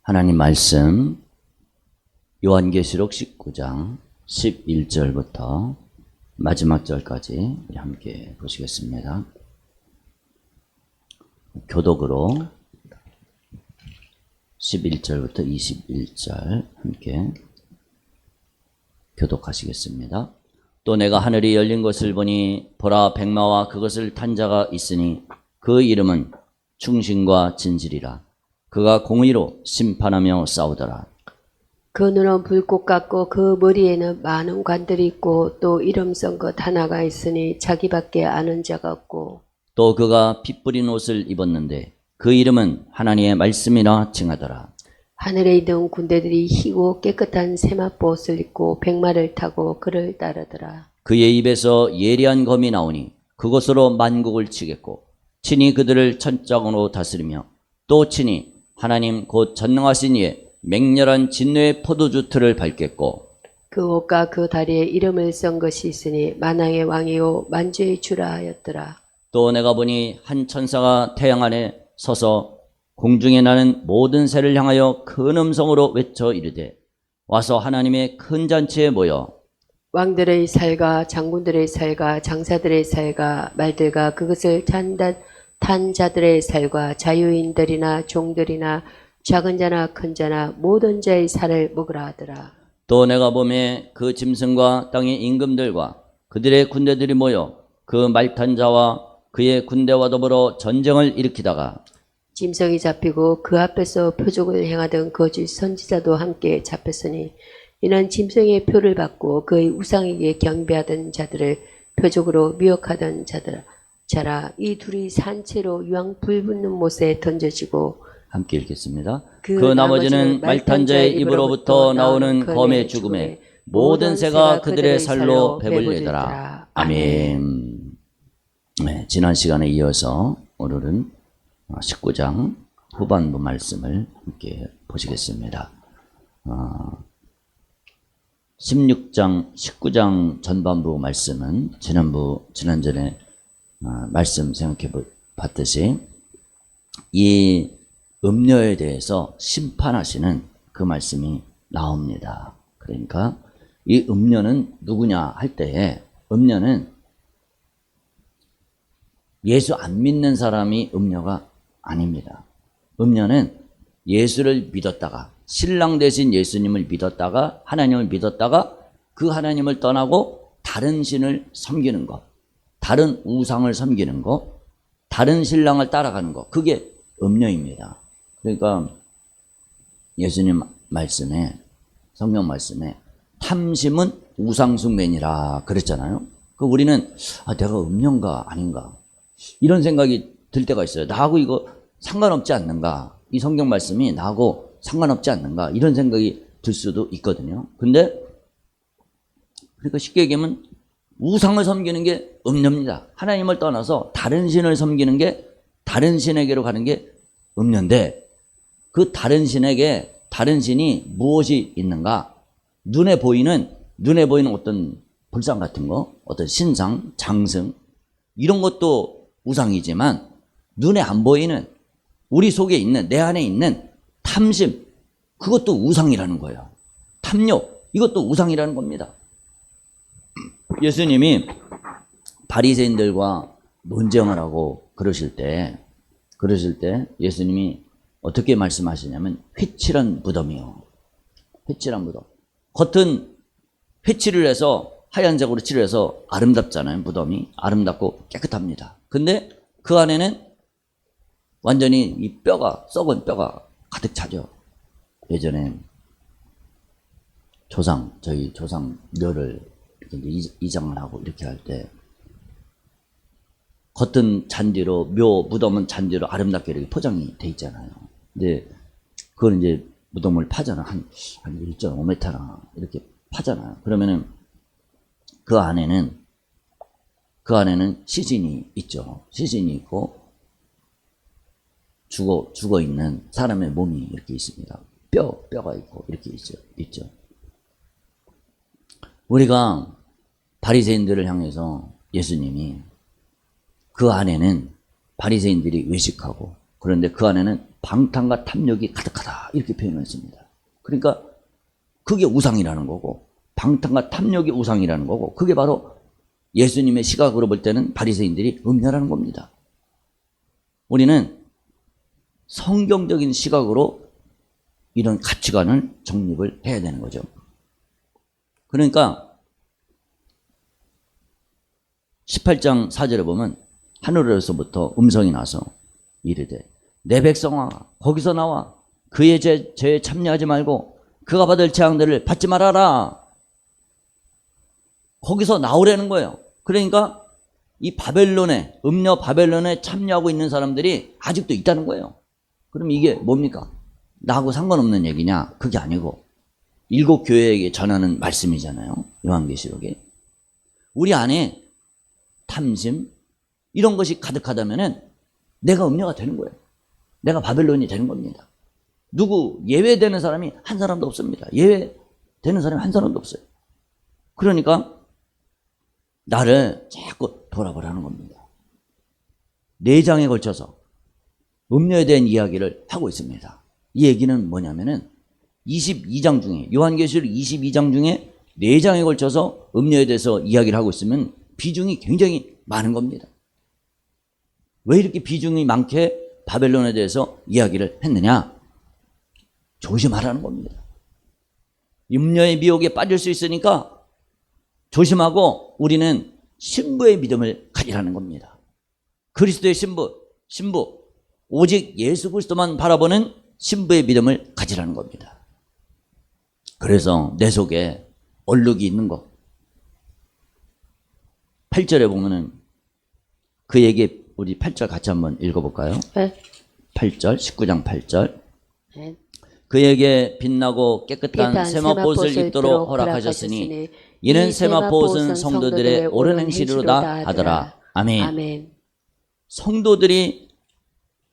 하나님 말씀 요한계시록 19장 11절부터 마지막 절까지 함께 보시겠습니다. 교독으로 11절부터 21절 함께 교독하시겠습니다. 또 내가 하늘이 열린 것을 보니 보라 백마와 그것을 탄 자가 있으니 그 이름은 충신과 진실이라. 그가 공의로 심판하며 싸우더라. 그 눈은 불꽃 같고 그 머리에는 많은 관들이 있고 또 이름 쓴 것 하나가 있으니 자기밖에 아는 자가 없고 또 그가 피 뿌린 옷을 입었는데 그 이름은 하나님의 말씀이라 칭하더라. 하늘에 있는 군대들이 희고 깨끗한 세마포 옷을 입고 백마를 타고 그를 따르더라. 그의 입에서 예리한 검이 나오니 그것으로 만국을 치겠고 친히 그들을 천장으로 다스리며 또 친히 하나님 곧 전능하신 이의 맹렬한 진노의 포도주 틀을 밟겠고 그 옷과 그 다리에 이름을 쓴 것이 있으니 만왕의 왕이요 만주의 주라 하였더라. 또 내가 보니 한 천사가 태양 안에 서서 공중에 나는 모든 새를 향하여 큰 음성으로 외쳐 이르되 와서 하나님의 큰 잔치에 모여 왕들의 살과 장군들의 살과 장사들의 살과 말들과 그것을 탄 자들의 살과 자유인들이나 종들이나 작은 자나 큰 자나 모든 자의 살을 먹으라 하더라. 또 내가 보매 그 짐승과 땅의 임금들과 그들의 군대들이 모여 그 말탄 자와 그의 군대와 더불어 전쟁을 일으키다가 짐승이 잡히고 그 앞에서 표적을 행하던 거짓 선지자도 함께 잡혔으니 이는 짐승의 표를 받고 그의 우상에게 경배하던 자들을 표적으로 미혹하던 자라. 이 둘이 산채로 유황 불붙는 못에 던져지고 함께 읽겠습니다. 그 그 나머지는 말탄 자의 입으로부터 나오는 검의 죽음에 모든 새가 그들의 살로 배불리더라. 아멘. 네, 지난 시간에 이어서 오늘은 19장 후반부 말씀을 함께 보시겠습니다. 19장 전반부 말씀은 지난전에 말씀 생각해 봤듯이 이 음료에 대해서 심판하시는 그 말씀이 나옵니다. 그러니까 이 음료는 누구냐 할 때에 음료는 예수 안 믿는 사람이 음료가 아닙니다. 음료는 예수를 믿었다가 신랑 되신 예수님을 믿었다가 하나님을 믿었다가 그 하나님을 떠나고 다른 신을 섬기는 것, 다른 우상을 섬기는 것, 다른 신랑을 따라가는 것, 그게 음료입니다. 그러니까 예수님 말씀에, 성경 말씀에 탐심은 우상숭배니라 그랬잖아요. 그 우리는 내가 음료인가 아닌가 이런 생각이 들 때가 있어요. 나하고 이거 상관없지 않는가? 이 성경 말씀이 나하고 상관없지 않는가? 이런 생각이 들 수도 있거든요. 근데 그러니까 쉽게 얘기하면 우상을 섬기는 게 음료입니다. 하나님을 떠나서 다른 신을 섬기는 게 다른 신에게로 가는 게 음료인데 그 다른 신에게 다른 신이 무엇이 있는가? 눈에 보이는 어떤 불상 같은 거, 어떤 신상, 장승 이런 것도 우상이지만 눈에 안 보이는 우리 속에 있는 내 안에 있는 탐심 그것도 우상이라는 거예요. 탐욕 이것도 우상이라는 겁니다. 예수님이 바리새인들과 논쟁을 하고 그러실 때 예수님이 어떻게 말씀하시냐면 회칠한 무덤이요. 회칠한 무덤. 겉은 회칠을 해서 하얀색으로 칠해서 아름답잖아요. 무덤이 아름답고 깨끗합니다. 근데 그 안에는 완전히 이 뼈가 썩은 뼈가 가득 차죠. 예전에 저희 조상 묘를 이장을 하고 이렇게 할 때 겉은 잔디로 무덤은 잔디로 아름답게 이렇게 포장이 돼 있잖아요. 근데 그걸 이제 무덤을 파잖아. 한 1.5m나 이렇게 파잖아요. 그러면은 그 안에는 시신이 있죠. 시신이 있고 죽어 있는 사람의 몸이 이렇게 있습니다. 뼈가 있고 이렇게 있죠. 우리가 바리새인들을 향해서 예수님이 그 안에는 바리새인들이 외식하고 그런데 그 안에는 방탕과 탐욕이 가득하다 이렇게 표현했습니다. 그러니까 그게 우상이라는 거고 방탕과 탐욕이 우상이라는 거고 그게 바로 예수님의 시각으로 볼 때는 바리새인들이 음녀라는 겁니다. 우리는 성경적인 시각으로 이런 가치관을 정립을 해야 되는 거죠. 그러니까 18장 4절에 보면 하늘에서부터 음성이 나서 이르되 내 백성아 거기서 나와 그의 죄에 참여하지 말고 그가 받을 재앙들을 받지 말아라. 거기서 나오라는 거예요. 그러니까 이 바벨론에 음녀 바벨론에 참여하고 있는 사람들이 아직도 있다는 거예요. 그럼 이게 뭡니까? 나하고 상관없는 얘기냐? 그게 아니고 일곱 교회에게 전하는 말씀이잖아요. 요한계시록에. 우리 안에 탐심 이런 것이 가득하다면은 내가 음녀가 되는 거예요. 내가 바벨론이 되는 겁니다. 누구 예외되는 사람이 한 사람도 없습니다. 예외되는 사람이 한 사람도 없어요. 그러니까 나를 자꾸 돌아보라는 겁니다. 4장에 걸쳐서 음녀에 대한 이야기를 하고 있습니다. 이 얘기는 뭐냐면은 22장 중에 요한계시록 22장 중에 4장에 걸쳐서 음녀에 대해서 이야기를 하고 있으면 비중이 굉장히 많은 겁니다. 왜 이렇게 비중이 많게 바벨론에 대해서 이야기를 했느냐? 조심하라는 겁니다. 음녀의 미혹에 빠질 수 있으니까 조심하고 우리는 신부의 믿음을 가지라는 겁니다. 그리스도의 신부, 오직 예수 그리스도만 바라보는 신부의 믿음을 가지라는 겁니다. 그래서 내 속에 얼룩이 있는 것. 8절에 보면은 그에게 우리 8절 같이 한번 읽어볼까요? 네. 8절, 19장 8절. 네. 그에게 빛나고 깨끗한 세마포옷을 입도록 허락하셨으니 이는 세마포옷은 성도들의 옳은 행실로다 하더라. 아멘. 아멘.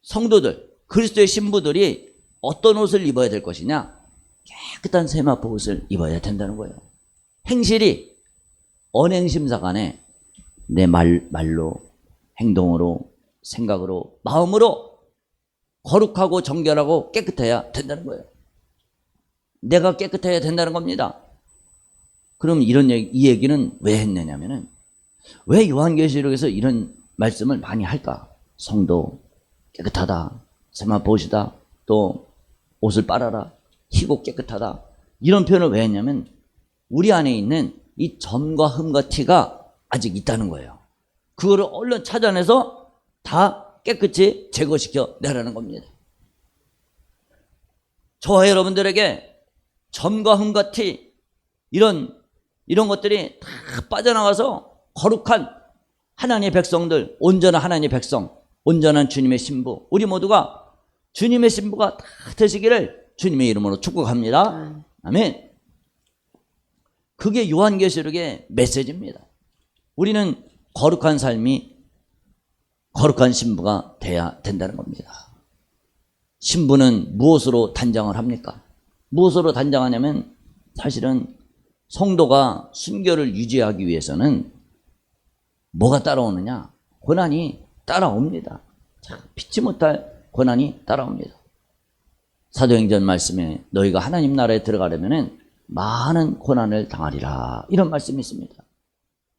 성도들, 그리스도의 신부들이 어떤 옷을 입어야 될 것이냐? 깨끗한 세마포옷을 입어야 된다는 거예요. 행실이 언행심사 간에 내 말로, 행동으로, 생각으로, 마음으로 거룩하고 정결하고 깨끗해야 된다는 거예요. 내가 깨끗해야 된다는 겁니다. 그럼 이 얘기는 왜 했느냐면은 왜 요한계시록에서 이런 말씀을 많이 할까? 성도 깨끗하다, 세마포옷이다, 또 옷을 빨아라, 희고 깨끗하다 이런 표현을 왜 했냐면 우리 안에 있는 이 점과 흠과 티가 아직 있다는 거예요. 그거를 얼른 찾아내서 다 깨끗이 제거시켜 내라는 겁니다. 저와 여러분들에게 점과 흠과 티 이런 것들이 다 빠져나가서 거룩한 하나님의 백성들, 온전한 하나님의 백성, 온전한 주님의 신부, 우리 모두가 주님의 신부가 다 되시기를 주님의 이름으로 축복합니다. 아멘. 그게 요한계시록의 메시지입니다. 우리는 거룩한 삶이 거룩한 신부가 돼야 된다는 겁니다. 신부는 무엇으로 단장을 합니까? 무엇으로 단장하냐면 사실은 성도가 순결을 유지하기 위해서는 뭐가 따라오느냐? 고난이 따라옵니다. 피치 못할 고난이 따라옵니다. 사도행전 말씀에 너희가 하나님 나라에 들어가려면 많은 고난을 당하리라 이런 말씀이 있습니다.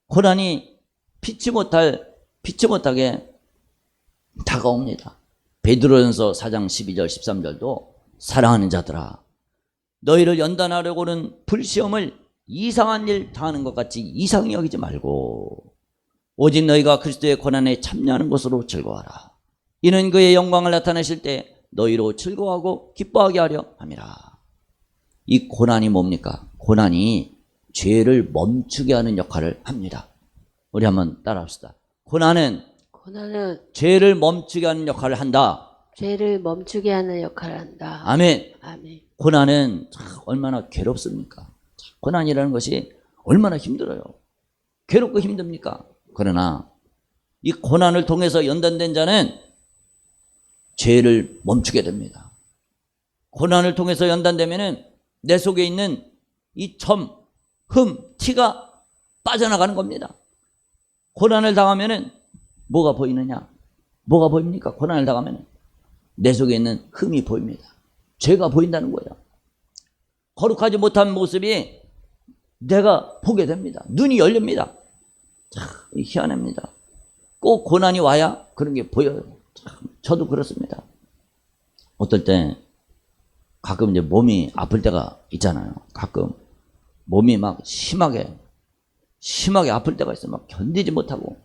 고난이 피치 못하게 다가옵니다. 베드로전서 4장 12절 13절도 사랑하는 자들아 너희를 연단하려고는 불시험을 이상한 일 당하는 것 같이 이상히 여기지 말고 오직 너희가 그리스도의 고난에 참여하는 것으로 즐거워하라. 이는 그의 영광을 나타내실 때 너희로 즐거워하고 기뻐하게 하려 함이라. 이 고난이 뭡니까? 고난이 죄를 멈추게 하는 역할을 합니다. 우리 한번 따라합시다. 고난은 죄를 멈추게 하는 역할을 한다. 죄를 멈추게 하는 역할을 한다. 아멘. 아멘. 고난은 얼마나 괴롭습니까? 고난이라는 것이 얼마나 힘들어요. 괴롭고 힘듭니까? 그러나 이 고난을 통해서 연단된 자는 죄를 멈추게 됩니다. 고난을 통해서 연단되면은 내 속에 있는 이 점, 흠, 티가 빠져나가는 겁니다. 고난을 당하면은 뭐가 보이느냐? 뭐가 보입니까? 고난을 당하면은 내 속에 있는 흠이 보입니다. 죄가 보인다는 거예요. 거룩하지 못한 모습이 내가 보게 됩니다. 눈이 열립니다. 참 희한합니다. 꼭 고난이 와야 그런 게 보여요. 참, 저도 그렇습니다. 어떨 때 가끔 이제 몸이 아플 때가 있잖아요. 가끔 몸이 막 심하게 아플 때가 있어요. 막 견디지 못하고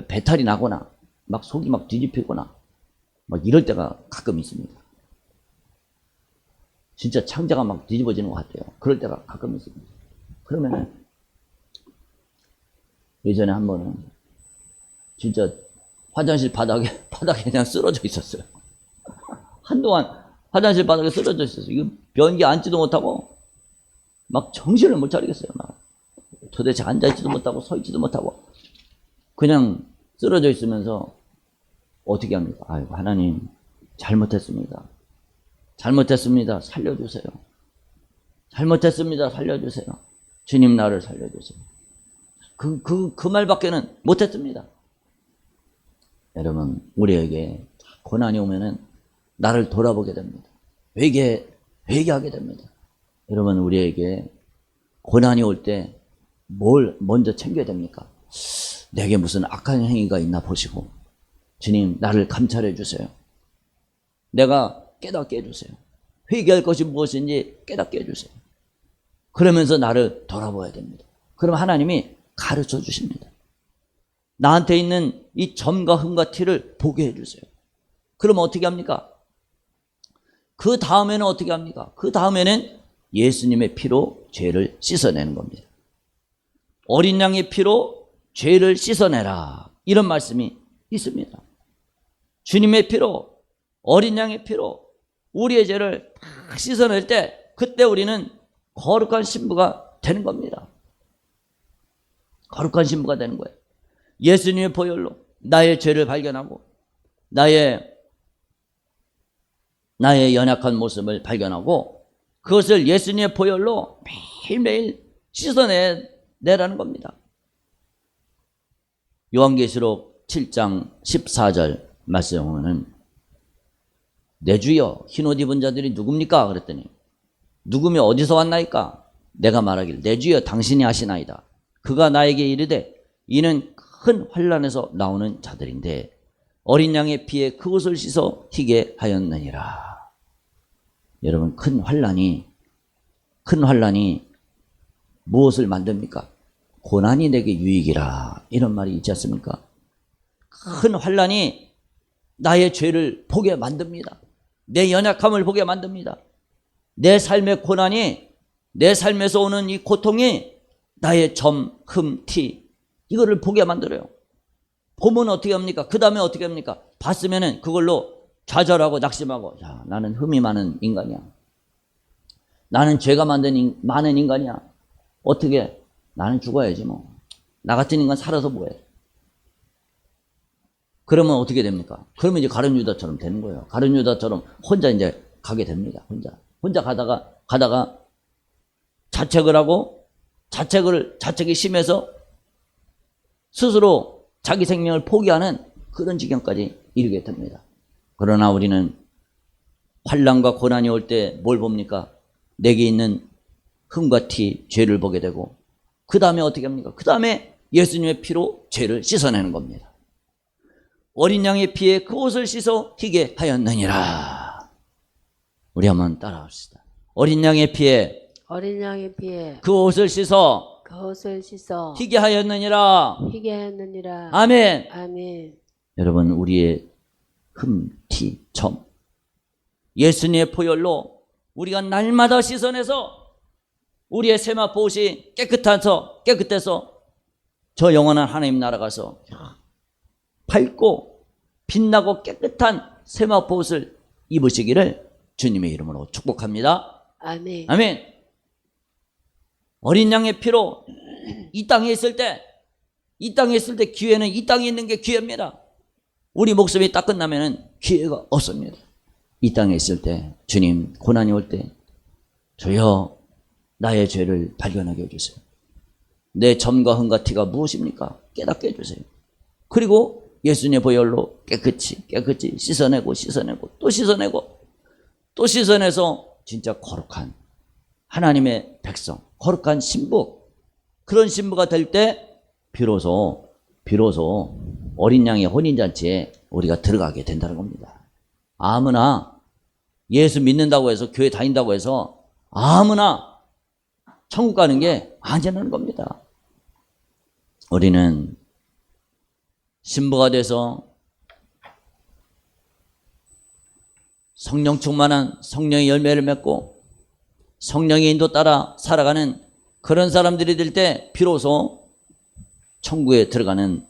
배탈이 나거나 막 속이 막 뒤집히거나 막 이럴 때가 가끔 있습니다. 진짜 창자가 막 뒤집어지는 것 같아요. 그럴 때가 가끔 있습니다. 그러면은 예전에 한 번은 진짜 화장실 바닥에 그냥 쓰러져 있었어요. 한동안 화장실 바닥에 쓰러져 있었어요. 이거 변기 앉지도 못하고 막 정신을 못 차리겠어요. 막 도대체 앉아있지도 못하고 서있지도 못하고 그냥 쓰러져 있으면서 어떻게 합니까? 아이고 하나님 잘못했습니다. 살려주세요. 잘못했습니다. 살려주세요. 주님 나를 살려주세요. 그 말밖에는 못했습니다. 여러분 우리에게 고난이 오면은 나를 돌아보게 됩니다. 회개하게 됩니다. 여러분 우리에게 고난이 올 때 뭘 먼저 챙겨야 됩니까? 내게 무슨 악한 행위가 있나 보시고 주님 나를 감찰해 주세요. 내가 깨닫게 해주세요. 회개할 것이 무엇인지 깨닫게 해주세요. 그러면서 나를 돌아봐야 됩니다. 그럼 하나님이 가르쳐 주십니다. 나한테 있는 이 점과 흠과 티를 보게 해주세요. 그럼 어떻게 합니까? 그 다음에는 어떻게 합니까? 그 다음에는 예수님의 피로 죄를 씻어내는 겁니다. 어린 양의 피로 죄를 씻어내라. 이런 말씀이 있습니다. 주님의 피로, 어린 양의 피로 우리의 죄를 다 씻어낼 때 그때 우리는 거룩한 신부가 되는 겁니다. 거룩한 신부가 되는 거예요. 예수님의 보혈로 나의 죄를 발견하고 나의 연약한 모습을 발견하고 그것을 예수님의 보혈로 매일매일 씻어내라는 겁니다. 요한계시록 7장 14절 말씀에 보면은 내 주여 흰 옷 입은 자들이 누굽니까? 그랬더니 누구며 어디서 왔나이까? 내가 말하길 내 주여 당신이 하시나이다. 그가 나에게 이르되 이는 큰 환난에서 나오는 자들인데 어린 양의 피에 그 옷을 씻어 희게 하였느니라. 여러분 큰 환난이 무엇을 만듭니까? 고난이 내게 유익이라 이런 말이 있지 않습니까? 큰 환난이 나의 죄를 보게 만듭니다. 내 연약함을 보게 만듭니다. 내 삶의 고난이 내 삶에서 오는 이 고통이 나의 점, 흠, 티 이거를 보게 만들어요. 보면 어떻게 합니까? 그 다음에 어떻게 합니까? 봤으면은 그걸로 좌절하고 낙심하고 야 나는 흠이 많은 인간이야. 나는 죄가 많은 인간이야. 어떻게 나는 죽어야지 뭐. 나 같은 인간 살아서 뭐해. 그러면 어떻게 됩니까? 그러면 이제 가룟 유다처럼 되는 거예요. 가룟 유다처럼 혼자 이제 가게 됩니다. 혼자 가다가 자책을 하고 자책이 심해서 스스로 자기 생명을 포기하는 그런 지경까지 이르게 됩니다. 그러나 우리는 환난과 고난이 올 때 뭘 봅니까? 내게 있는 흠과 티, 죄를 보게 되고 그 다음에 어떻게 합니까? 그 다음에 예수님의 피로 죄를 씻어내는 겁니다. 어린 양의 피에 그 옷을 씻어 희게 하였느니라. 우리 한번 따라합시다. 어린 양의 피에 그 옷을 씻어 희게 하였느니라. 아멘. 여러분 우리의 흠, 티, 점 예수님의 보혈로 우리가 날마다 씻어내서 우리의 세마포 옷이 깨끗해서 저 영원한 하나님 나라 가서 밝고 빛나고 깨끗한 세마포 옷을 입으시기를 주님의 이름으로 축복합니다. 아멘. 어린 양의 피로 이 땅에 있을 때 기회는 이 땅에 있는 게 기회입니다. 우리 목숨이 딱 끝나면은 기회가 없습니다. 이 땅에 있을 때 주님 고난이 올 때 주여 나의 죄를 발견하게 해주세요. 내 점과 흠과 티가 무엇입니까? 깨닫게 해주세요. 그리고 예수님의 보혈로 깨끗이 씻어내고 또 씻어내고 또 씻어내서 진짜 거룩한 하나님의 백성, 거룩한 신부, 그런 신부가 될 때 비로소 어린 양의 혼인잔치에 우리가 들어가게 된다는 겁니다. 아무나 예수 믿는다고 해서 교회 다닌다고 해서 아무나 천국 가는 게 아니라는 겁니다. 우리는 신부가 돼서 성령 충만한 성령의 열매를 맺고 성령의 인도 따라 살아가는 그런 사람들이 될 때 비로소 천국에 들어가는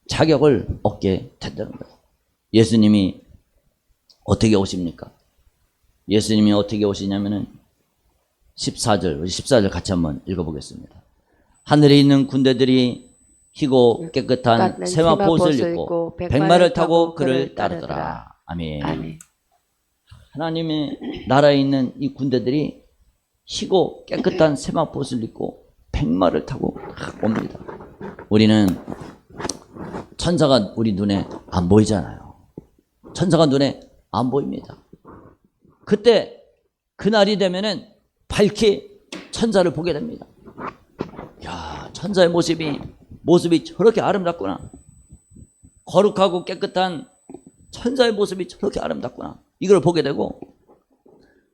자격을 얻게 된다는 거예요. 예수님이 어떻게 오십니까? 예수님이 어떻게 오시냐면은 14절, 우리 14절 같이 한번 읽어보겠습니다. 하늘에 있는 군대들이 희고 깨끗한 세마포옷을 입고 백마를 타고 그를 따르더라. 아멘. 아멘. 하나님의 나라에 있는 이 군대들이 희고 깨끗한 세마포옷을 입고 백마를 타고 옵니다. 우리는 천사가 우리 눈에 안 보이잖아요. 천사가 눈에 안 보입니다. 그때 그날이 되면은 밝히 천사를 보게 됩니다. 야, 천사의 모습이 저렇게 아름답구나. 거룩하고 깨끗한 천사의 모습이 저렇게 아름답구나. 이걸 보게 되고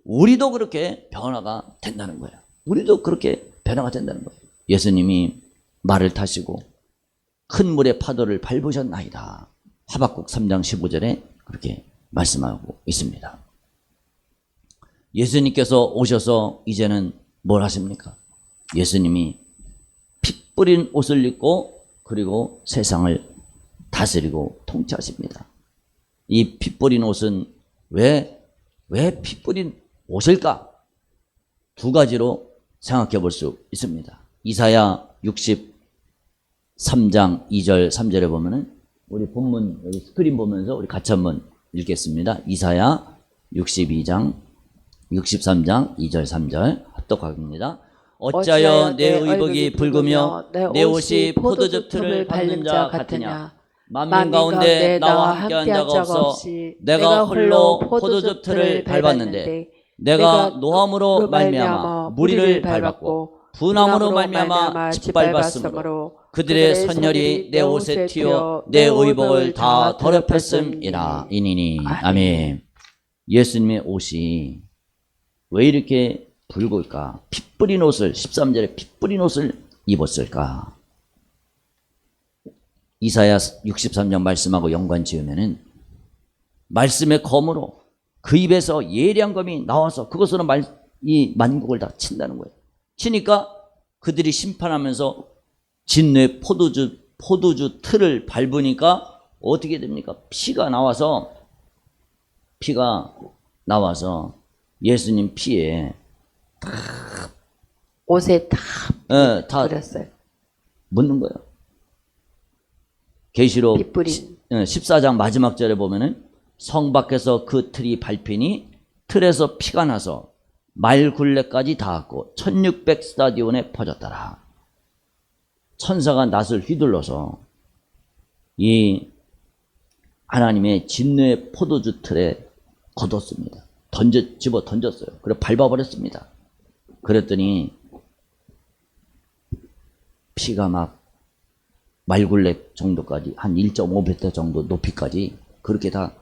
우리도 그렇게 변화가 된다는 거예요. 우리도 그렇게 변화가 된다는 거예요. 예수님이 말을 타시고 큰 물의 파도를 밟으셨나이다. 하박국 3장 15절에 그렇게 말씀하고 있습니다. 예수님께서 오셔서 이제는 뭘 하십니까? 예수님이 피 뿌린 옷을 입고 그리고 세상을 다스리고 통치하십니다. 이 피 뿌린 옷은 왜 피 뿌린 옷일까? 두 가지로 생각해 볼 수 있습니다. 이사야 63장 2절 3절에 보면은 우리 본문 여기 스크린 보면서 우리 같이 한번 읽겠습니다. 이사야 63장 2절 3절 합독하겠습니다. 어찌하여 내 의복이 붉으며 내 옷이 포도즙 틀을 밟는 자 같으냐. 만민 가운데 나와 함께한 자가 없이 내가 홀로 포도즙 틀을 밟았는데 내가 노함으로 말미암아 무리를 밟았고 분함으로 말미암아 짓밟았으므로 그들의 선열이 내 옷에 튀어 내 의복을 다 더럽혔음이라 이니니. 아멘. 예수님의 옷이 왜 이렇게 붉을까? 피 뿌린 옷을 13절에 피 뿌린 옷을 입었을까? 이사야 63장 말씀하고 연관 지으면은 말씀의 검으로 그 입에서 예리한 검이 나와서 그것으로 이 만국을 다 친다는 거예요. 치니까 그들이 심판하면서 진뇌 포도주 틀을 밟으니까 어떻게 됩니까? 피가 나와서 예수님 피에 옷에 다 뿌렸어요. 묻는 거예요. 계시록 피 뿌린 14장 마지막 절에 보면은 성 밖에서 그 틀이 밟히니 틀에서 피가 나서 말 굴레까지 닿았고 1600 스타디온에 퍼졌더라. 천사가 낫을 휘둘러서 이 하나님의 진노의 포도주 틀에 걷었습니다. 집어 던졌어요. 그래 밟아버렸습니다. 그랬더니 피가 막 말굴레 정도까지 한 1.5m 정도 높이까지 그렇게 다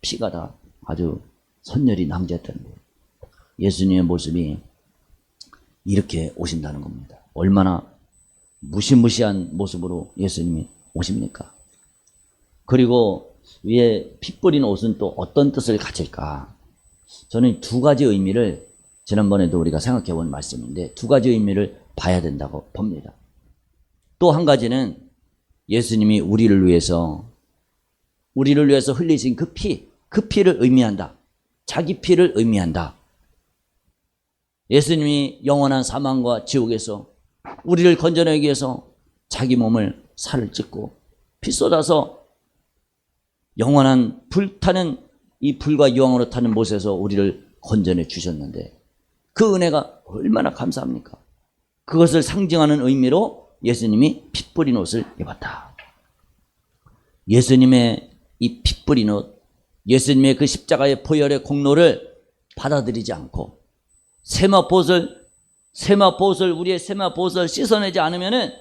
피가 다 아주 선열이 낭자했다는 거예요. 예수님의 모습이 이렇게 오신다는 겁니다. 얼마나 무시무시한 모습으로 예수님이 오십니까? 그리고 위에 피 뿌린 옷은 또 어떤 뜻을 가질까? 저는 두 가지 의미를 지난번에도 우리가 생각해 본 말씀인데 두 가지 의미를 봐야 된다고 봅니다. 또 한 가지는 예수님이 우리를 위해서 흘리신 그 피를 의미한다. 자기 피를 의미한다. 예수님이 영원한 사망과 지옥에서 우리를 건져내기 위해서 자기 몸을 살을 찢고 피 쏟아서 영원한 불타는 이 불과 유황으로 타는 못에서 우리를 건져내 주셨는데 그 은혜가 얼마나 감사합니까? 그것을 상징하는 의미로 예수님이 피 뿌린 옷을 입었다. 예수님의 이 피 뿌린 옷, 예수님의 그 십자가의 보혈의 공로를 받아들이지 않고 우리의 세마포옷을 씻어내지 않으면은,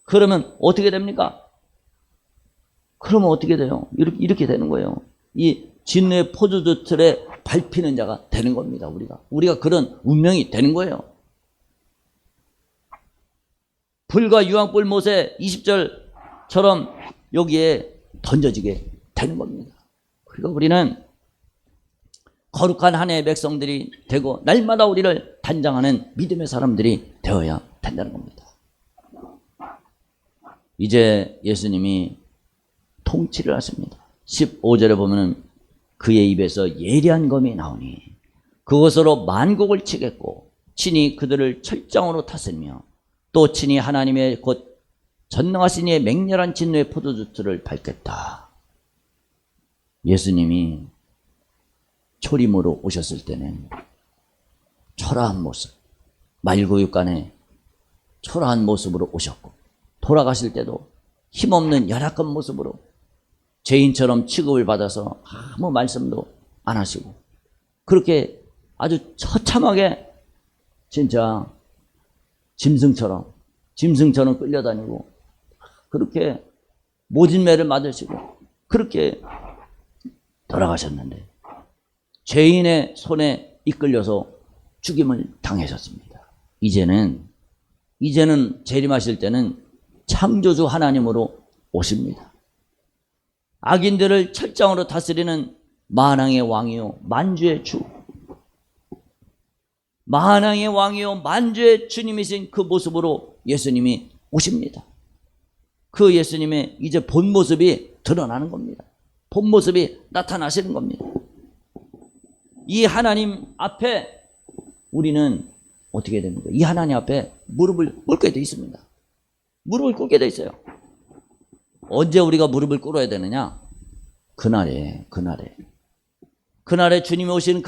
그러면 어떻게 됩니까? 그러면 어떻게 돼요? 이렇게 되는 거예요. 이 진노의 포도주 틀에 밟히는 자가 되는 겁니다. 우리가 그런 운명이 되는 거예요. 불과 유황불 못에 20절처럼 여기에 던져지게 되는 겁니다. 그러니까 우리는 거룩한 한 해의 백성들이 되고 날마다 우리를 단장하는 믿음의 사람들이 되어야 된다는 겁니다. 이제 예수님이 통치를 하십니다. 15절에 보면 그의 입에서 예리한 검이 나오니 그것으로 만국을 치겠고 친히 그들을 철장으로 다스리며 또 친히 하나님의 곧 전능하신 이의 맹렬한 진노의 포도주틀을 밟겠다. 예수님이 초림으로 오셨을 때는 초라한 모습, 말구육간에 초라한 모습으로 오셨고, 돌아가실 때도 힘없는 열악한 모습으로 죄인처럼 취급을 받아서 아무 말씀도 안 하시고, 그렇게 아주 처참하게 진짜 짐승처럼 끌려다니고, 그렇게 모진매를 맞으시고 그렇게 돌아가셨는데 죄인의 손에 이끌려서 죽임을 당하셨습니다. 이제는 재림하실 때는 창조주 하나님으로 오십니다. 악인들을 철장으로 다스리는 만왕의 왕이요 만주의 주, 만왕의 왕이요 만주의 주님이신 그 모습으로 예수님이 오십니다. 그 예수님의 이제 본 모습이 드러나는 겁니다. 본 모습이 나타나시는 겁니다. 이 하나님 앞에 우리는 어떻게 되는 거예요? 이 하나님 앞에 무릎을 꿇게 돼 있습니다. 무릎을 꿇게 돼 있어요. 언제 우리가 무릎을 꿇어야 되느냐? 그날에 주님이 오시는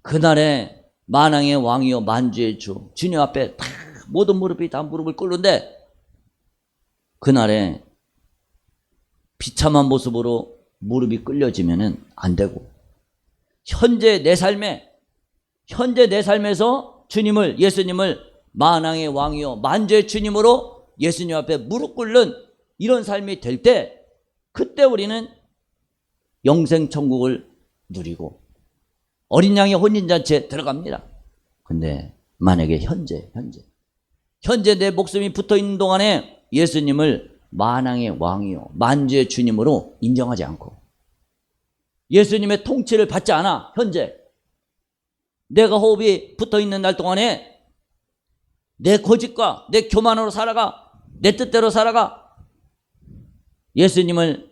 그날에 만왕의 왕이요 만주의 주 주님 앞에 다 모든 무릎이 다 무릎을 꿇는데, 그날에 비참한 모습으로 무릎이 꿇려지면은 안 되고, 현재 내 삶에서 예수님을 만왕의 왕이요 만주의 주님으로 예수님 앞에 무릎 꿇는 이런 삶이 될 때, 그때 우리는 영생 천국을 누리고 어린 양의 혼인잔치에 들어갑니다. 근데 만약에 현재 내 목숨이 붙어있는 동안에 예수님을 만왕의 왕이요 만주의 주님으로 인정하지 않고 예수님의 통치를 받지 않아, 현재 내가 호흡이 붙어있는 날 동안에 내 고집과 내 교만으로 살아가, 내 뜻대로 살아가, 예수님을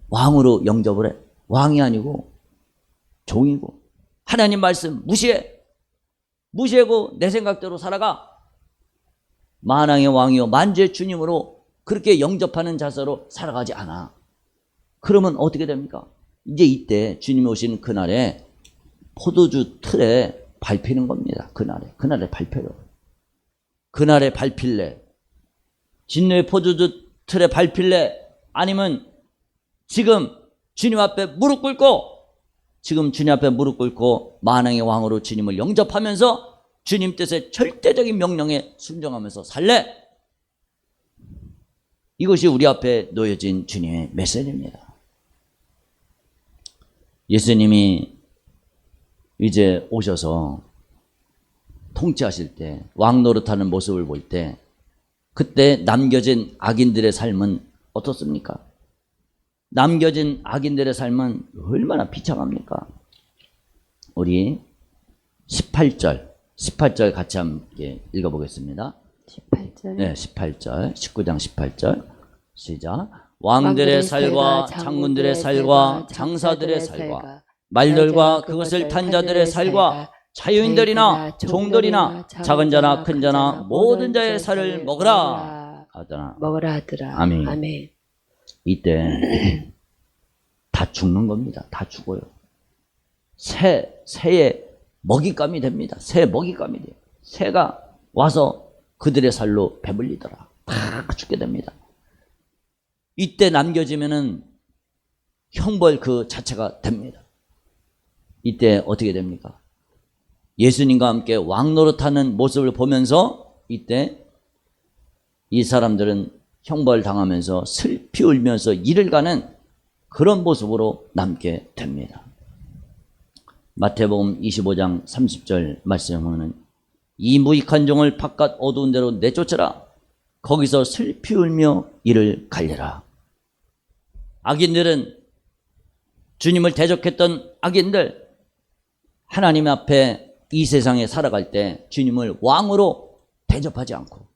왕으로 영접을 해. 왕이 아니고 종이고, 하나님 말씀 무시하고 내 생각대로 살아가, 만왕의 왕이요 만주의 주님으로 그렇게 영접하는 자세로 살아가지 않아. 그러면 어떻게 됩니까? 이제 이때 주님이 오시는 그날에 포도주 틀에 밟히는 겁니다. 그날에 밟혀요. 그날에 밟힐래? 진노의 포도주 틀에 밟힐래? 아니면 지금 주님 앞에 무릎 꿇고 만왕의 왕으로 주님을 영접하면서 주님 뜻의 절대적인 명령에 순종하면서 살래? 이것이 우리 앞에 놓여진 주님의 메시지입니다. 예수님이 이제 오셔서 통치하실 때, 왕 노릇하는 모습을 볼 때, 그때 남겨진 악인들의 삶은 어떻습니까? 남겨진 악인들의 삶은 얼마나 비참합니까? 우리 18절 같이 함께 읽어보겠습니다. 18절. 네, 18절, 19장 18절 시작. 왕들의 살과 장군들의 살과 장사들의 살과 말들과 그것을 탄 자들의 살과 자유인들이나 종들이나 작은 자나 큰 자나 모든 자의 살을 먹으라 하더라. 아멘. 이때 다 죽는 겁니다. 다 죽어요. 새의 먹잇감이 됩니다. 새 먹잇감이 돼요. 새가 와서 그들의 살로 배불리더라. 다 죽게 됩니다. 이때 남겨지면은 형벌 그 자체가 됩니다. 이때 어떻게 됩니까? 예수님과 함께 왕노릇하는 모습을 보면서 이때 이 사람들은 형벌 당하면서 슬피 울면서 이를 가는 그런 모습으로 남게 됩니다. 마태복음 25장 30절 말씀에 보면 이 무익한 종을 바깥 어두운 데로 내쫓으라. 거기서 슬피 울며 이를 갈려라. 악인들은, 주님을 대적했던 악인들, 하나님 앞에 이 세상에 살아갈 때 주님을 왕으로 대접하지 않고,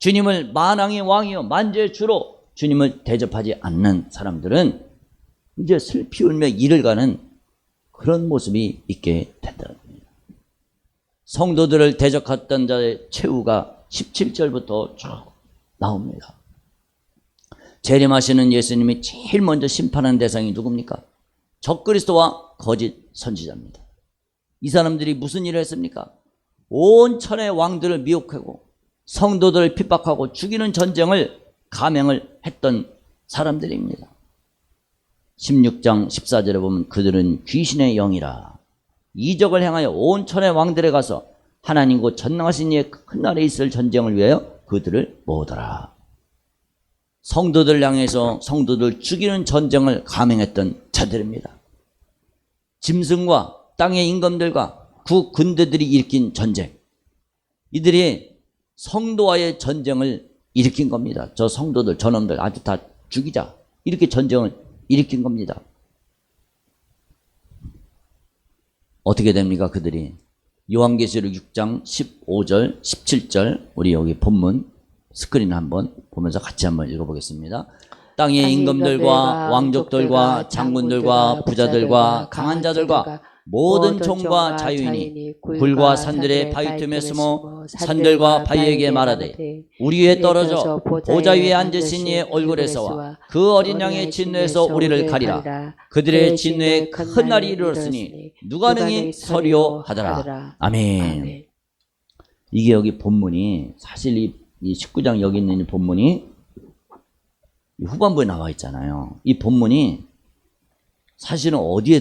주님을 만왕의 왕이요 만주의 주로 주님을 대접하지 않는 사람들은 이제 슬피 울며 이를 가는 그런 모습이 있게 된다는 겁니다. 성도들을 대적했던 자의 최후가 17절부터 쭉 나옵니다. 재림하시는 예수님이 제일 먼저 심판하는 대상이 누굽니까? 적그리스도와 거짓 선지자입니다. 이 사람들이 무슨 일을 했습니까? 온 천의 왕들을 미혹하고 성도들을 핍박하고 죽이는 전쟁을 감행을 했던 사람들입니다. 16장 14절에 보면 그들은 귀신의 영이라 이적을 행하여 온 천의 왕들에 가서 하나님 곧 전능하신 이의 큰 날에 있을 전쟁을 위하여 그들을 모으더라. 성도들 향해서 성도들 죽이는 전쟁을 감행했던 자들입니다. 짐승과 땅의 임금들과 그 군대들이 일으킨 전쟁, 이들이 성도와의 전쟁을 일으킨 겁니다. 저 성도들, 저놈들 아주 다 죽이자, 이렇게 전쟁을 일으킨 겁니다. 어떻게 됩니까? 그들이 요한계시록 6장 15절 17절 우리 여기 본문 스크린 한번 보면서 같이 한번 읽어보겠습니다. 땅의 임금들과 왕족들과 장군들과 부자들과 강한 자들과 모든 종과 자유인이 굴과 산들의 바위 틈에 숨어 산들과 바위에게 말하되 우리 위에 떨어져 보좌 위에 앉으신 이의 얼굴에서와 그 어린 양의 진노에서 우리를 가리라. 그들의 진노에 큰 날이 이르렀으니 누가 능히 서리오 하더라. 아멘. 이게 여기 본문이 사실 이 19장 여기 있는 이 본문이 후반부에 나와 있잖아요. 이 본문이 사실은 어디에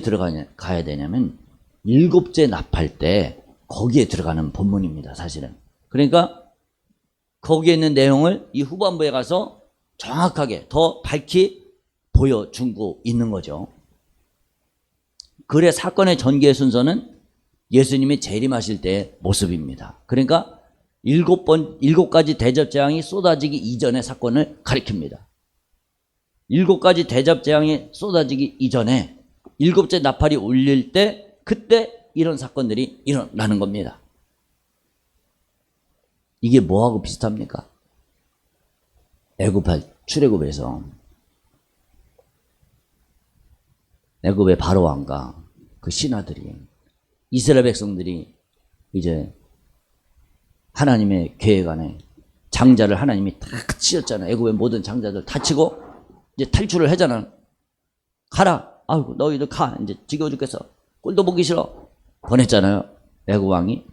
가야 되냐면 일곱째 납할 때 거기에 들어가는 본문입니다. 사실은. 그러니까 거기에 있는 내용을 이 후반부에 가서 정확하게 더 밝히 보여주고 있는 거죠. 그래 사건의 전개 순서는 예수님이 재림하실 때의 모습입니다. 그러니까 일곱 가지 대접 재앙이 쏟아지기 이전의 사건을 가리킵니다. 7가지 대접 재앙이 쏟아지기 이전에 일곱째 나팔이 울릴 때 그때 이런 사건들이 일어나는 겁니다. 이게 뭐하고 비슷합니까? 출애굽에서 애굽의 바로 왕과 그 신하들이 이스라엘 백성들이 이제 하나님의 계획 안에 장자를 하나님이 다 치셨잖아요. 애굽의 모든 장자들 다 치고 이제 탈출을 하잖아. 가라. 아이고 너희들 가. 이제 지겨워 죽겠어. 꼴도 보기 싫어. 보냈잖아요. 애굽 왕이.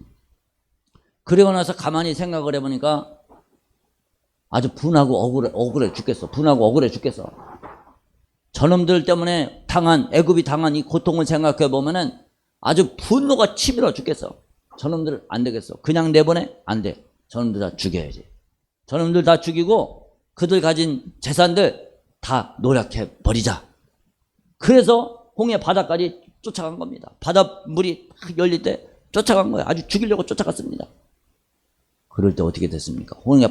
그리고 나서 가만히 생각을 해보니까 아주 분하고 억울해 죽겠어. 분하고 억울해 죽겠어. 저놈들 때문에 애굽이 당한 이 고통을 생각해 보면은 아주 분노가 치밀어 죽겠어. 저놈들 안 되겠어. 그냥 내보내? 안 돼. 저놈들 다 죽여야지. 저놈들 다 죽이고 그들 가진 재산들 다 노략해 버리자. 그래서 홍해 바다까지 쫓아간 겁니다. 바닷물이 딱 열릴 때 쫓아간 거예요. 아주 죽이려고 쫓아갔습니다. 그럴 때 어떻게 됐습니까? 홍해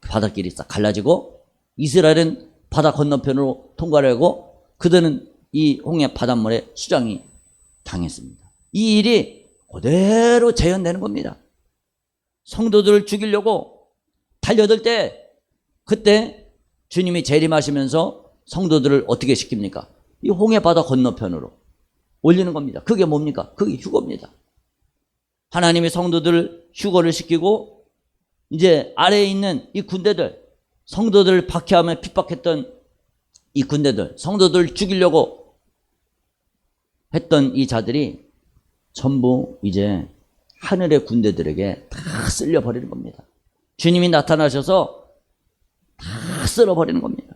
바닷길이 싹 갈라지고 이스라엘은 바다 건너편으로 통과를 하고 그들은 이 홍해 바닷물에 수장이 당했습니다. 이 일이 그대로 재현되는 겁니다. 성도들을 죽이려고 달려들 때 그때 주님이 재림하시면서 성도들을 어떻게 시킵니까? 이 홍해 바다 건너편으로 올리는 겁니다. 그게 뭡니까? 그게 휴거입니다. 하나님이 성도들을 휴거를 시키고 이제 아래에 있는 이 군대들, 성도들을 박해하며 핍박했던 이 군대들, 성도들을 죽이려고 했던 이 자들이 전부 이제 하늘의 군대들에게 다 쓸려버리는 겁니다. 주님이 나타나셔서 다 쓸어버리는 겁니다.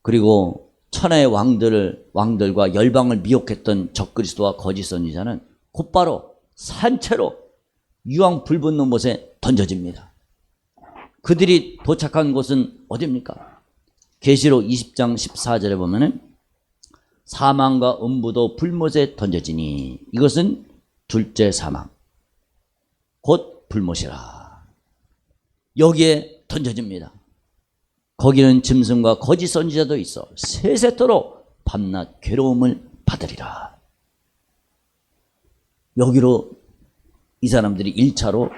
그리고 천하의 왕들과 열방을 미혹했던 적그리스도와 거짓 선지자는 곧바로 산채로 유황 불붙는 곳에 던져집니다. 그들이 도착한 곳은 어디입니까? 계시록 20장 14절에 보면은 사망과 음부도 불못에 던져지니 이것은 둘째 사망 곧 불못이라. 여기에 던져집니다. 거기는 짐승과 거짓 선지자도 있어 세세토록 밤낮 괴로움을 받으리라. 여기로 이 사람들이 1차로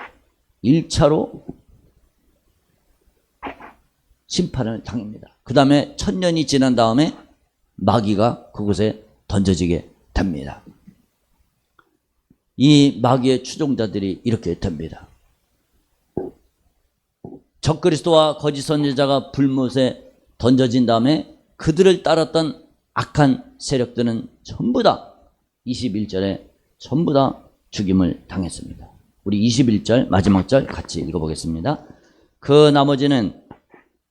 심판을 당합니다. 그 다음에 1000년이 지난 다음에 마귀가 그곳에 던져지게 됩니다. 이 마귀의 추종자들이 이렇게 됩니다. 적그리스도와 거짓 선지자가 불못에 던져진 다음에 그들을 따랐던 악한 세력들은 전부 다 21절에 전부 다 죽임을 당했습니다. 우리 21절 마지막 절 같이 읽어보겠습니다. 그 나머지는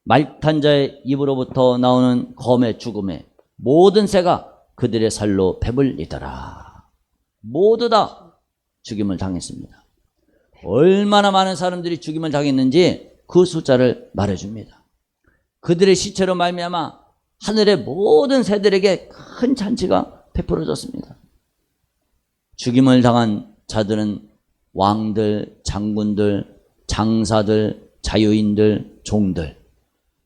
말탄 자의 입으로부터 나오는 검의 죽음에 모든 새가 그들의 살로 배불리더라. 모두 다 죽임을 당했습니다. 얼마나 많은 사람들이 죽임을 당했는지 그 숫자를 말해줍니다. 그들의 시체로 말미암아 하늘의 모든 새들에게 큰 잔치가 베풀어졌습니다. 죽임을 당한 자들은 왕들, 장군들, 장사들, 자유인들, 종들,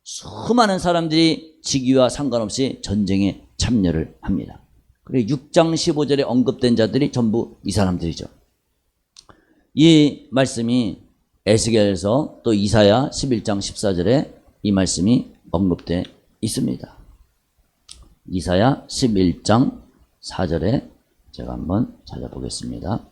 수많은 사람들이 직위와 상관없이 전쟁에 참여를 합니다. 그리고 6장 15절에 언급된 자들이 전부 이 사람들이죠. 이 말씀이 에스겔서 또 이사야 11장 14절에 이 말씀이 언급되어 있습니다. 이사야 11장 4절에 제가 한번 찾아보겠습니다.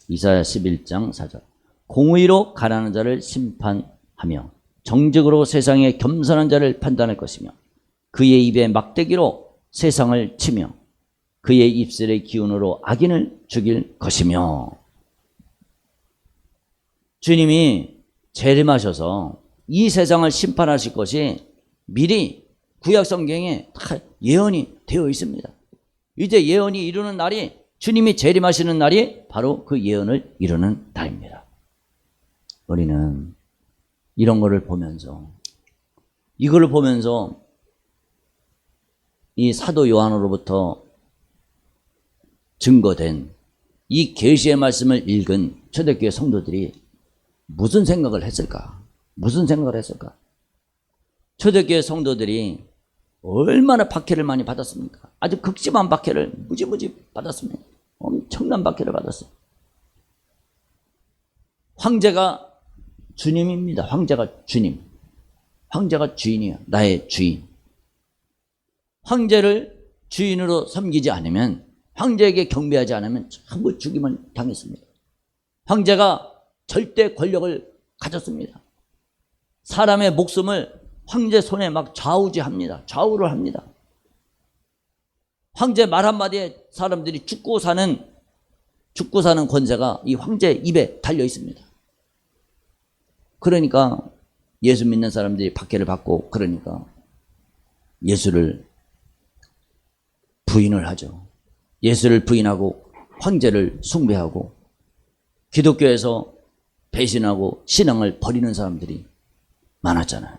이사야 11장 4절. 공의로 가난한 자를 심판하며 정직으로 세상의 겸손한 자를 판단할 것이며 그의 입에 막대기로 세상을 치며 그의 입술의 기운으로 악인을 죽일 것이며. 주님이 재림하셔서 이 세상을 심판하실 것이 미리 구약 성경에 다 예언이 되어 있습니다. 이제 예언이 이루는 날이, 주님이 재림하시는 날이 바로 그 예언을 이루는 날입니다. 우리는 이런 거를 보면서, 이거를 보면서 이 사도 요한으로부터 증거된 이 계시의 말씀을 읽은 초대교회 성도들이 무슨 생각을 했을까? 무슨 생각을 했을까? 초대교회 성도들이 얼마나 박해를 많이 받았습니까? 아주 극심한 박해를 무지무지 받았습니다. 엄청난 박해를 받았어요. 황제가 주님입니다. 황제가 주님. 황제가 주인이에요. 나의 주인. 황제를 주인으로 섬기지 않으면, 황제에게 경배하지 않으면 전부 죽임을 당했습니다. 황제가 절대 권력을 가졌습니다. 사람의 목숨을 황제 손에 막 좌우지합니다. 좌우를 합니다. 황제 말 한마디에 사람들이 죽고 사는 권세가 이 황제 입에 달려 있습니다. 그러니까 예수 믿는 사람들이 박해를 받고, 그러니까 예수를 부인을 하죠. 예수를 부인하고 황제를 숭배하고 기독교에서 배신하고 신앙을 버리는 사람들이 많았잖아요.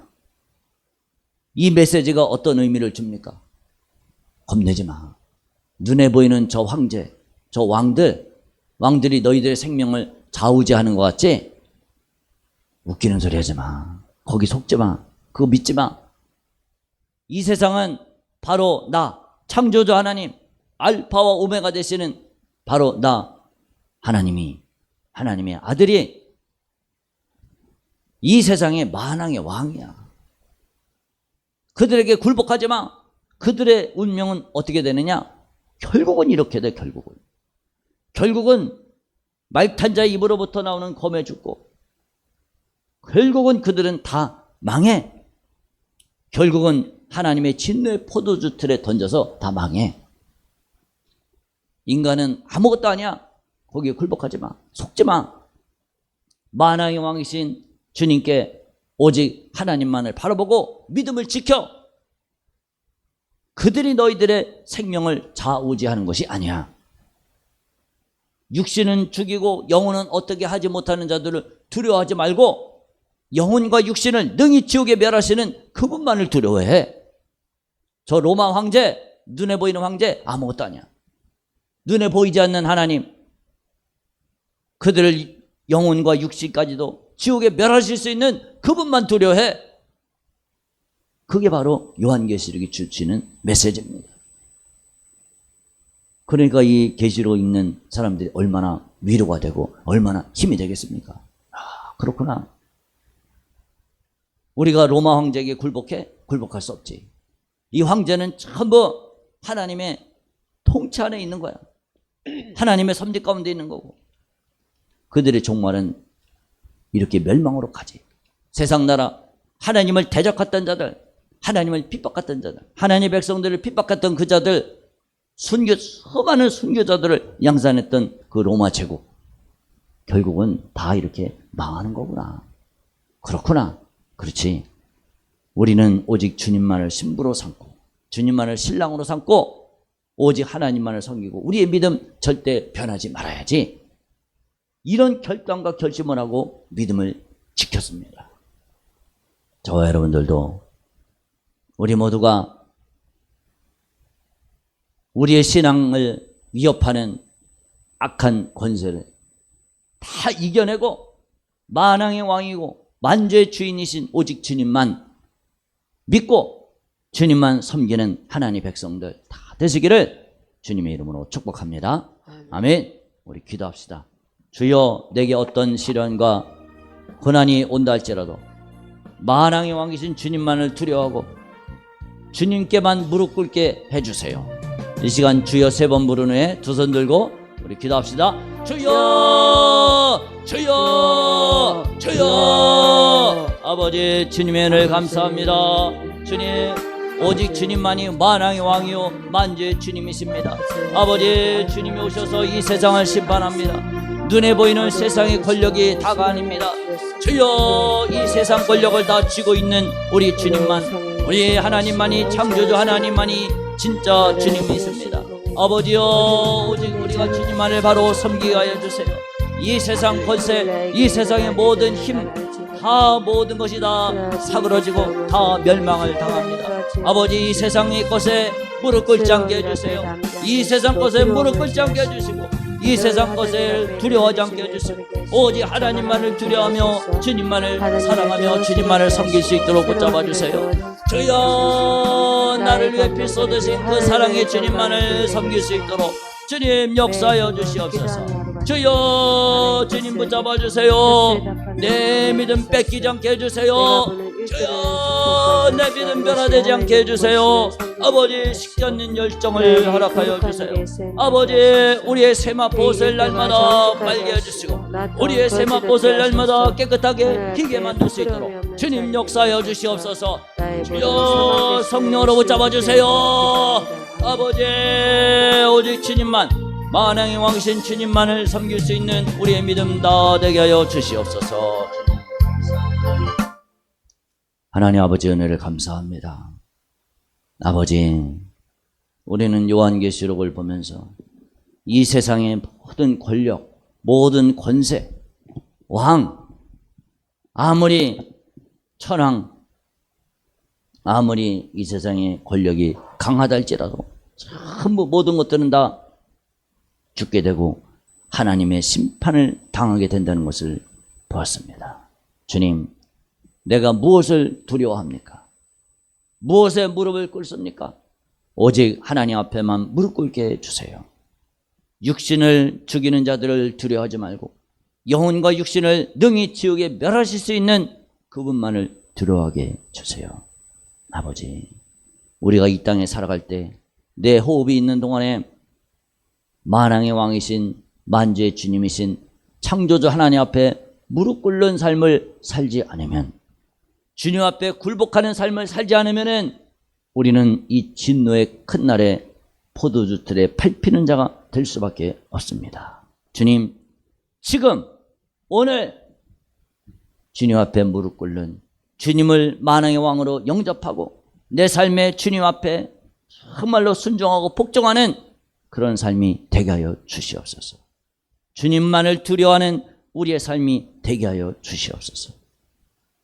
이 메시지가 어떤 의미를 줍니까? 겁내지 마. 눈에 보이는 저 황제, 저 왕들이 너희들의 생명을 좌우지하는 것 같지? 웃기는 소리 하지 마. 거기 속지 마. 그거 믿지 마. 이 세상은 바로 나, 창조주 하나님, 알파와 오메가 되시는 바로 나, 하나님의 아들이 이 세상의 만왕의 왕이야. 그들에게 굴복하지 마. 그들의 운명은 어떻게 되느냐? 결국은 이렇게 돼. 결국은 말탄 자의 입으로부터 나오는 검에 죽고, 결국은 그들은 다 망해. 결국은 하나님의 진노의 포도주 틀에 던져서 다 망해. 인간은 아무것도 아니야. 거기에 굴복하지 마. 속지 마. 만왕의 왕이신 주님께 오직 하나님만을 바라보고 믿음을 지켜. 그들이 너희들의 생명을 좌우지하는 것이 아니야. 육신은 죽이고 영혼은 어떻게 하지 못하는 자들을 두려워하지 말고 영혼과 육신을 능히 지옥에 멸하시는 그분만을 두려워해. 저 로마 황제, 눈에 보이는 황제 아무것도 아니야. 눈에 보이지 않는 하나님, 그들을 영혼과 육신까지도 지옥에 멸하실 수 있는 그분만 두려워해. 그게 바로 요한계시록이 주치는 메시지입니다. 그러니까 이 계시록 읽는 사람들이 얼마나 위로가 되고 얼마나 힘이 되겠습니까? 아, 그렇구나. 우리가 로마 황제에게 굴복해? 굴복할 수 없지. 이 황제는 전부 하나님의 통치 안에 있는 거야. 하나님의 섭리 가운데 있는 거고. 그들의 종말은 이렇게 멸망으로 가지. 세상 나라, 하나님을 대적했던 자들, 하나님을 핍박했던 자들, 하나님의 백성들을 핍박했던 그 자들, 수많은 순교자들을 양산했던 그 로마 제국, 결국은 다 이렇게 망하는 거구나. 그렇구나. 그렇지. 우리는 오직 주님만을 신부로 삼고 주님만을 신랑으로 삼고 오직 하나님만을 섬기고 우리의 믿음 절대 변하지 말아야지. 이런 결단과 결심을 하고 믿음을 지켰습니다. 저와 여러분들도 우리 모두가 우리의 신앙을 위협하는 악한 권세를 다 이겨내고 만왕의 왕이고 만주의 주인이신 오직 주님만 믿고 주님만 섬기는 하나님의 백성들 다 되시기를 주님의 이름으로 축복합니다. 아멘. 우리 기도합시다. 주여, 내게 어떤 시련과 고난이 온다 할지라도 만왕의 왕이신 주님만을 두려워하고 주님께만 무릎 꿇게 해주세요. 이 시간 주여 3번 부른 후에 두 손 들고 우리 기도합시다. 주여, 주여, 주여. 아버지 주님의 은혜를 감사합니다. 주님, 오직 주님만이 만왕의 왕이요 만주의 주님이십니다. 아버지 주님이 오셔서 이 세상을 심판합니다. 눈에 보이는 세상의 권력이 다가 아닙니다. 주여, 이 세상 권력을 다 쥐고 있는 우리 주님만, 우리 하나님만이, 창조주 하나님만이 진짜 주님이십니다. 아버지여, 오직 우리가 주님만을 바로 섬기게 하여 주세요. 이 세상 권세, 이 세상의 모든 힘, 다 모든 것이 다 사그러지고 다 멸망을 당합니다. 아버지, 이 세상의 것에 무릎 꿇지 않게 해주세요. 이 세상 것에 무릎 꿇지 않게 해주시고 이 세상 것을 두려워하지 않게 해주시고 오직 하나님만을 두려워하며 주님만을 사랑하며 주님만을 섬길 수 있도록 붙잡아 주세요. 주여, 나를 위해 피 쏟으신 그 사랑의 주님만을 섬길 수 있도록 주님 역사하여 주시옵소서. 주여, 주님 붙잡아 주세요. 내 믿음 뺏기지 않게 해주세요. 주여, 내 믿음 변화되지 않게 해주세요. 아버지, 식지 않는 열정을 허락하여 주세요. 아버지, 우리의 세마포옷을 날마다 빨게 해주시고 우리의 세마포옷을 날마다 깨끗하게 희게 만들 수 있도록 주님 역사하여 주시옵소서. 주여, 성령으로 붙잡아 주세요. 아버지, 오직 주님만, 만왕의 왕이신 주님만을 섬길 수 있는 우리의 믿음 다 되게 하여 주시옵소서. 하나님 아버지, 은혜를 감사합니다. 아버지, 우리는 요한계시록을 보면서 이 세상의 모든 권력, 모든 권세, 왕, 아무리 천황, 아무리 이 세상의 권력이 강하다 할지라도 전부 모든 것들은 다 죽게 되고 하나님의 심판을 당하게 된다는 것을 보았습니다. 주님, 내가 무엇을 두려워합니까? 무엇에 무릎을 꿇습니까? 오직 하나님 앞에만 무릎 꿇게 해주세요. 육신을 죽이는 자들을 두려워하지 말고 영혼과 육신을 능히 지옥에 멸하실 수 있는 그분만을 두려워하게 해주세요. 아버지, 우리가 이 땅에 살아갈 때 내 호흡이 있는 동안에 만왕의 왕이신 만주의 주님이신 창조주 하나님 앞에 무릎 꿇는 삶을 살지 않으면, 주님 앞에 굴복하는 삶을 살지 않으면 우리는 이 진노의 큰 날에 포도주 틀에 밟히는 자가 될 수밖에 없습니다. 주님, 지금 오늘 주님 앞에 무릎 꿇는, 주님을 만왕의 왕으로 영접하고 내 삶에 주님 앞에 정말로 순종하고 복종하는 그런 삶이 되게 하여 주시옵소서. 주님만을 두려워하는 우리의 삶이 되게 하여 주시옵소서.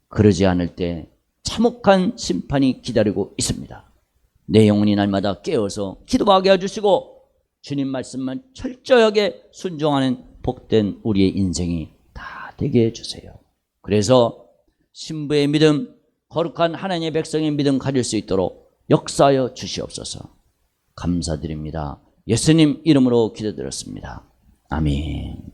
그러지 않을 때 참혹한 심판이 기다리고 있습니다. 내 영혼이 날마다 깨어서 기도하게 해주시고 주님 말씀만 철저하게 순종하는 복된 우리의 인생이 다 되게 해주세요. 그래서 신부의 믿음, 거룩한 하나님의 백성의 믿음 가질 수 있도록 역사하여 주시옵소서. 감사드립니다. 예수님 이름으로 기도드렸습니다. 아멘.